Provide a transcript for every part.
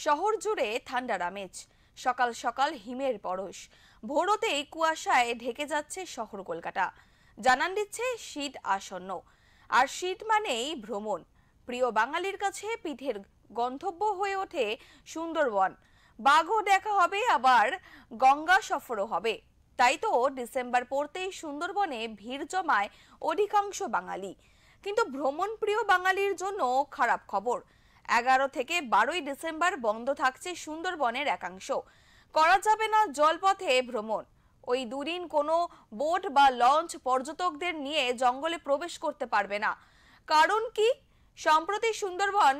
শহর জুড়ে ঠান্ডার আমেজ, সকাল সকাল হিমের পরশ, ভোরতেই কুয়াশায় ঢেকে যাচ্ছে শহর কলকাতা। জানান দিচ্ছে শীত আসন্ন, আর শীত মানেই ভ্রমণ। প্রিয় বাঙালির কাছে পিঠের গন্তব্য হয়ে ওঠে সুন্দরবন। বাঘও দেখা হবে, আবার গঙ্গা সফরও হবে। তাই তো ডিসেম্বর পড়তেই সুন্দরবনে ভিড় জমায় অধিকাংশ বাঙালি। কিন্তু ভ্রমণ প্রিয় বাঙালির জন্য খারাপ খবর। 11 থেকে 12 ডিসেম্বর বন্ধ থাকছে সুন্দরবনের একাংশ। করা যাবে না জলপথে ভ্রমণ। ওই দুদিন কোনো বোট বা লঞ্চ পর্যটকদের নিয়ে জঙ্গলে প্রবেশ করতে পারবে না। কারণ কি? সম্প্রতি সুন্দরবন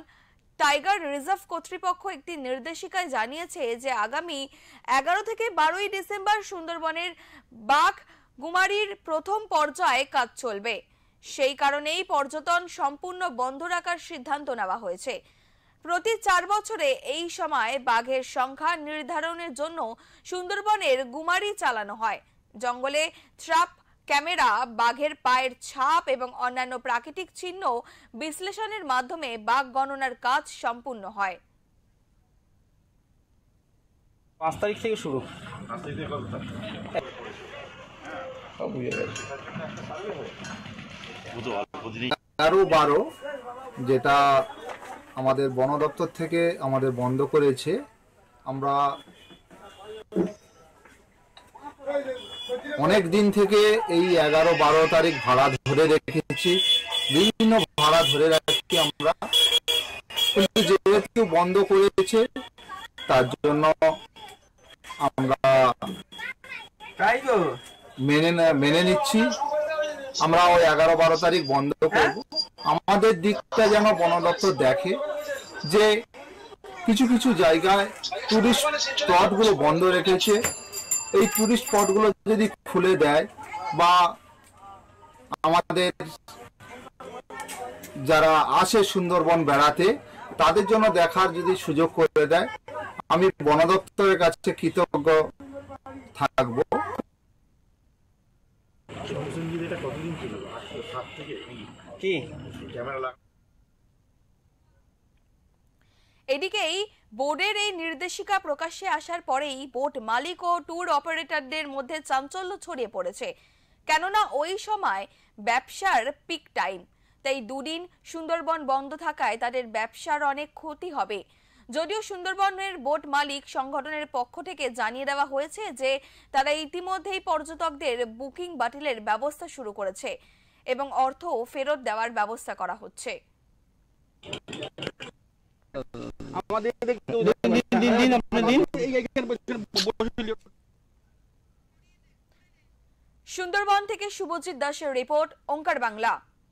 টাইগার রিজার্ভ কর্তৃপক্ষ একটি নির্দেশিকায় জানিয়েছে যে আগামী 11 থেকে 12 ডিসেম্বর সুন্দরবনের বাঘ গুমারির প্রথম পর্যায়ে কাজ চলবে। সেই কারণেই পর্যটন সম্পূর্ণ বন্ধ রাখার সিদ্ধান্ত নেওয়া হয়েছে। প্রতি 4 বছরে এই সময় বাঘের সংখ্যা নির্ধারণের জন্য সুন্দরবনের গুমারি চালানো হয়। জঙ্গলে ট্র্যাপ ক্যামেরা, বাঘের পায়ের ছাপ এবং অন্যান্য প্রাকৃতিক চিহ্ন বিশ্লেষণের মাধ্যমে বাঘ গণনার কাজ সম্পূর্ণ হয়। 5 তারিখ থেকে শুরু। 11-12 যেটা আমাদের বন দপ্তর থেকে আমাদের বন্ধ করেছে। আমরা অনেক দিন থেকে এই 11-12 তারিখ ভাড়া ধরে রেখেছি, বিভিন্ন ভাড়া ধরে রাখছি আমরা, কিন্তু যেহেতু বন্ধ করেছে তার জন্য আমরা মেনে নিচ্ছি। আমরা ওই 11-12 তারিখ বন্ধ করব। আমাদের দিকটা যেন বন দপ্তর দেখে যে কিছু কিছু জায়গায় টুরিস্ট স্পটগুলো বন্ধ রেখেছে, এই টুরিস্ট স্পটগুলো যদি খুলে দেয় বা আমাদের যারা আসে সুন্দরবন বেড়াতে তাদের জন্য দেখার যদি সুযোগ করে দেয়, আমি বন দপ্তরের কাছে কৃতজ্ঞ থাকবো। এদিকেই বোর্ডের এই নির্দেশিকা প্রকাশ্যে আসার পরেই বোট মালিক ও ট্যুর অপারেটরদের মধ্যে চাঞ্চল্য ছড়িয়ে পড়েছে। কেননা ওই সময় ব্যবসার পিক টাইম, তাই দুদিন সুন্দরবন বন্ধ থাকায় তাদের ব্যবসার অনেক ক্ষতি হবে। যদিও সুন্দরবনের বোট মালিক সংগঠনের পক্ষ থেকে জানিয়ে দেওয়া হয়েছে যে তারা ইতিমধ্যেই পর্যটকদের বুকিং বাতিলের ব্যবস্থা শুরু করেছে এবং অর্থ ফেরত দেওয়ার ব্যবস্থা করা হচ্ছে। সুন্দরবন থেকে শুভজিৎ দাসের রিপোর্ট, ওঙ্কার বাংলা।